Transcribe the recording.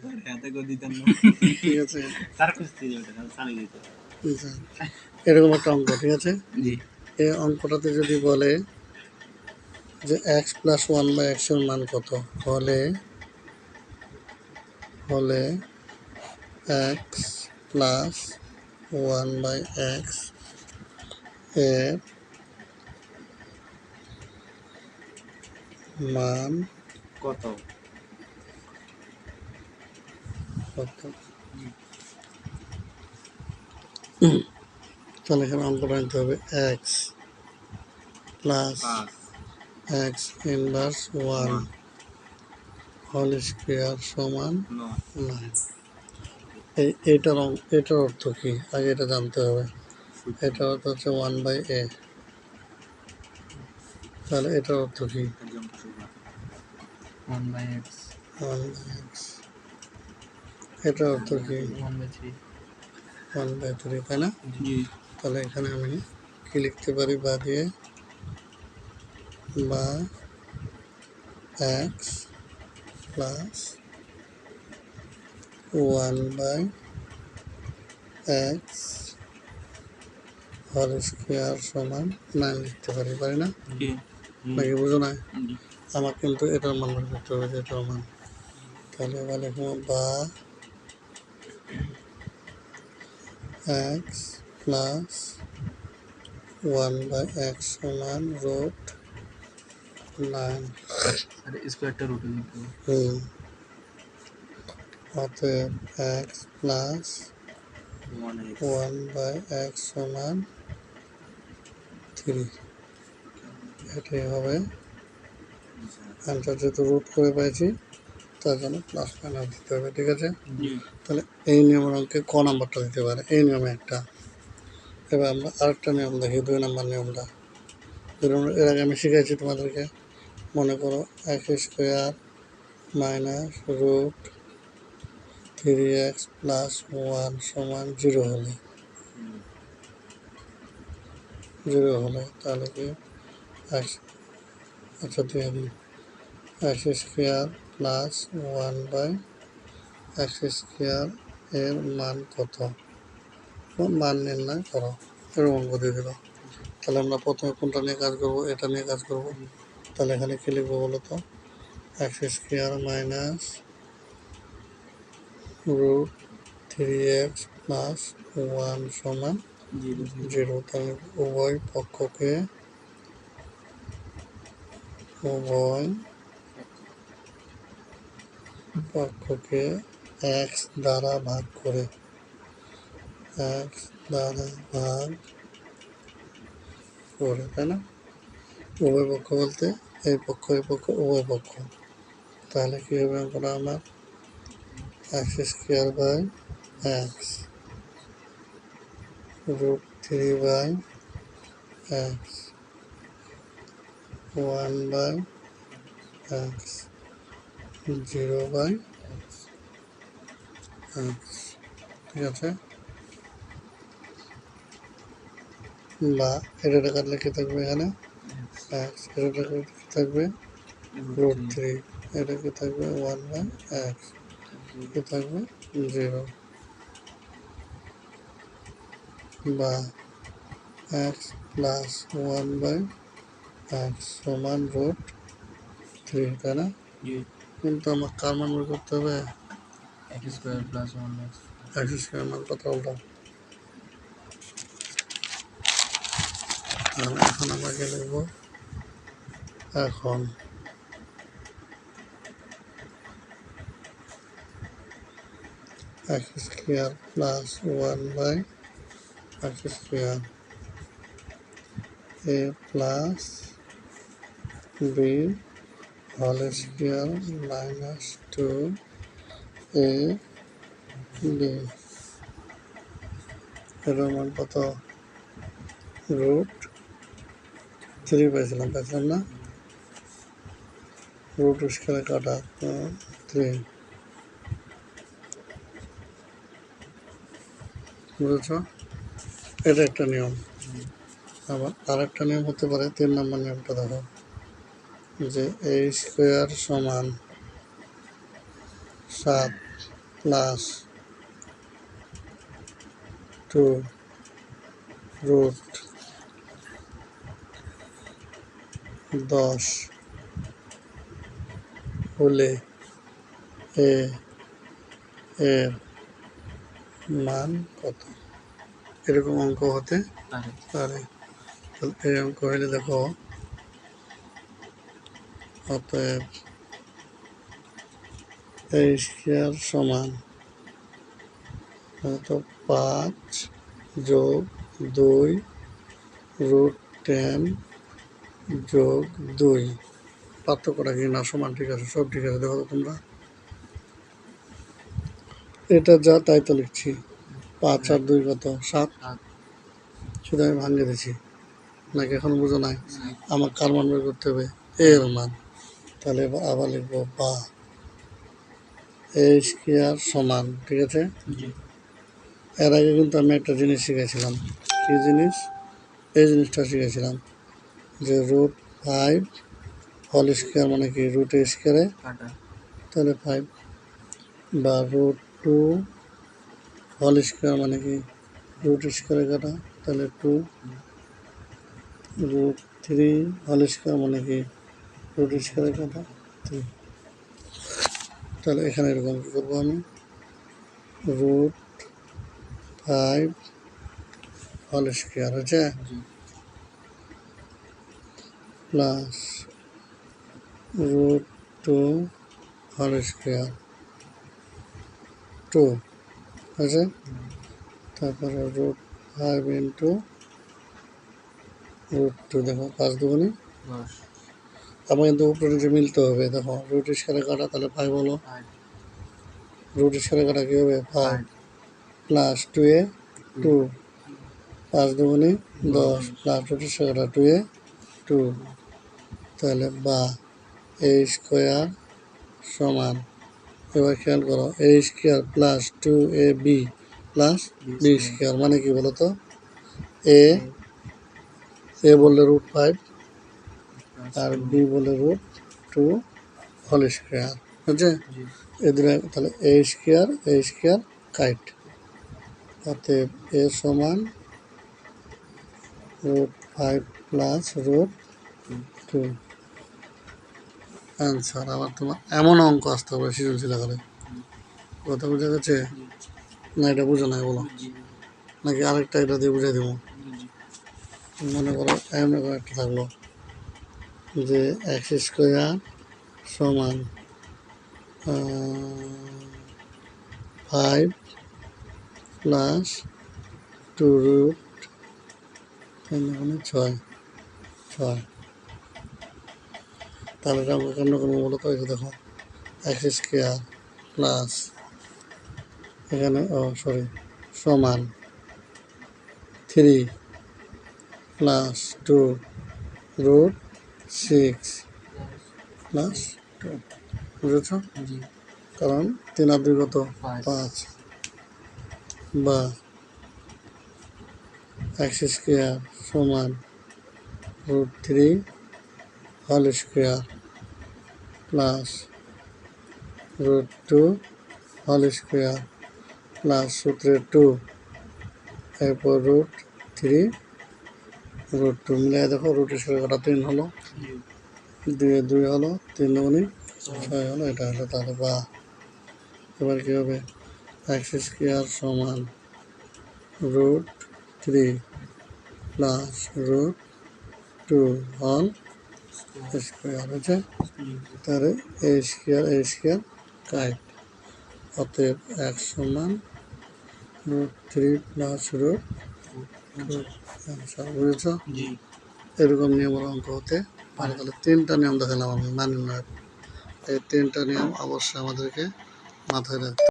ঠিক আছে, এরকম একটা অঙ্ক, ঠিক আছে। এই অঙ্কটাতে যদি বলে যে x প্লাস 1/x এর মান কত, হলে x প্লাস 1/x এর মান কত, তাহলে এখানে অঙ্কটা নিতে হবে x plus x inverse 1 whole square সমান 9। এটার অর্থ কি আগে এটা জানতে হবে। এটার অর্থ হচ্ছে 1/a, তাহলে এটার অর্থ কি 1/x, এটার অর্থ কি 1/3, তাই না? তাহলে এখানে আমি কি লিখতে পারি, বা দিয়ে, বা x plus 1/x whole square সমান 9 লিখতে পারি না? নাকি বুঝো না? আমার কিন্তু এটার মান বের করতে হবে, এটার মান। তাহলে এবার লিখবো বা x প্লাস 1/x সমান √9। অতএব x প্লাস 1/x সমান 3, এটাই হবে অ্যান্সার। যেহেতু রুট করে পেয়েছি তার জন্য প্লাস মাইনাস দিতে হবে, ঠিক আছে। তাহলে এই নিয়মের অঙ্কে ক নাম্বারটা দিতে পারে, এই নিয়মে একটা। এবার আমরা আরেকটা নিয়ম দেখি, 2 নম্বর নিয়মটা। এর আগে আমি শিখাইছি তোমাদেরকে। মনে করো x square minus √3x plus 1 সমান 0 হলে তাহলে কি x, আচ্ছা দিয়ে দিই, x square plus 1/x square এর মান কত, মান নির্ণয় করো, এরকম অঙ্ক দিয়ে দিল। তাহলে আমরা প্রথমে কোনটা নিয়ে কাজ করবো, এটা নিয়ে কাজ করব। তাহলে এখানে কি লিখবো বলো তো, x square minus √3x plus 1 সমান 0। তাহলে উভয় পক্ষকে x দ্বারা ভাগ করে, তাই না? উভয় পক্ষ বলতে এই পক্ষ উভয় পক্ষ। তাহলে কি হবে অঙ্কটা আমার, x square by x √3/x 1/x 0/x, ঠিক আছে। বা এটা কাটলে কি থাকবে এখানে x, এটা কি থাকবে √3, এটা কি থাকবে 1/x, কি থাকবে 0। বা x প্লাস 1/x সমান √3, তাই না? কিন্তু আমার কার মান বের করতে হবে, x square plus 1x, x square মান কত হলো। এখন আমাকে লিখবো, এখন x square plus 1/x square a plus b whole square minus 2ab, এর মান কত, √3 পাইছিলাম না, রুট স্কোয়ারে কাটা 3, বুঝেছ? এটা একটা নিয়ম। আবার আরেকটা নিয়ম হতে পারে, 3 নম্বর নিয়মটা দেখো, যে a স্কোয়ার সমান 7 প্লাস 2 রুট 10 হলে এ এর মান কত? এরকম অঙ্ক হতে পারে। পারে। তাহলে এই অঙ্ক হলে দেখো, অতএব এ স্কয়ার সমান তো 5 যোগ 2 রুট 10 যোগ 2। পার্থক্যটা কি না সমান? ঠিক আছে, সব ঠিক আছে। দেখো তো তোমরা, এটা যা তাই তো লিখছি। 5 আর 2 কত? 7। 7 শুধু আমি ভাঙিয়ে দিচ্ছি, নাকি এখন বুঝো নাই? 7 আমার কার মান বের করতে হবে? এর মান। তাহলে আবার লিখবো বা এ স্কয়ার সমান, ঠিক আছে। জি এর আগে কিন্তু আমি একটা জিনিস শিখেছিলাম। কি জিনিস? এই জিনিসটা শিখেছিলাম যে রুট 5 হোল স্কয়ার মানে কি? রুট স্কয়ারে কাটা তাহলে 5, বা রুট 2 হোল স্কয়ার মানে কি? রুট স্কয়ারে কাটা তাহলে 2, রুট 3 হোল স্কয়ার মানে কি? রুট স্কয়ারে কাটা 3। তাহলে এখানে এরকম কী করবো আমি? রুট 5 হোল স্কয়ার হচ্ছে জি প্লাস রুট 2 হোল স্কয়ার 2 আছে। তারপরে রুট 5 ইন্টু রুট 2। দেখো 5 দুগুণে 10 আবার কিন্তু উপরে নিচে মিলতে হবে। দেখো রুট স্কয়ারে কাটা তাহলে 5 হলো, 5 রুট স্কয়ারে কাটা কী হবে? 5 5 প্লাস 2 এ 2, 5 দুগুণে 10 প্লাস রুট স্কয়ারে কাটা 2 এ 2। তাহলে বা এ স্কোয়ার সমান, এবার খেয়াল করো, A square plus 2ab plus B square মানে কি বলো তো? এ বললে রুট 5 আর বি বলে রুট 2 হোল স্কোয়ার বুঝছে? জি এদের তাহলে এ স্কোয়ার কাইট, অতএব এ সমান রুট 5 প্লাস রুট 2 অ্যান্সার। আবার তোমার এমন অঙ্ক আসতে হবে সৃজনশীল আকারে। কথা বোঝা গেছে? জি না এটা বুঝো নাই বলো, জি নাকি আরেকটা এটা দিয়ে বুঝাই দেবো? জি মনে করো এমন করে একটা থাকলো যে এক্স স্কোয়ার সমান 5 প্লাস 2 রুট 6। তাহলে এটা আমরা কেমন করবো বলো তো? এই যে দেখো এক্স স্কোয়ার প্লাস এখানে সমান 3 প্লাস 2 রুট 6 প্লাস 2। বুঝেছ? জি কারণ 3 আর 2 কত? 5 5। বা এক্স স্কোয়ার সমান root 3 whole square plus root 2 whole square plus সূত্রের 2, এরপর রুট 3 রুট 2 মিলিয়ে দেখো রুট স্কোয়ার কাটা 3 হলো, জি 2 2 হলো, 3 দুগুণে 6 হলো। এটা হলো তাহলে বা। এবার কী হবে? এক্স স্কোয়ার সমান root 3 plus root 2 whole square হচ্ছে। তাহলে এ স্কোয়ার কাইট, অতএব এক্স সমান রুট 3 প্লাস রুট 2 অ্যান্সার। বুঝেছ? জি এরকম নিয়মের অঙ্ক হতে পারে। তাহলে 3টা নিয়ম দেখালাম আমি মান নির্ণয়ের। এই 3টা নিয়ম অবশ্যই আমাদেরকে মাথায় রাখতে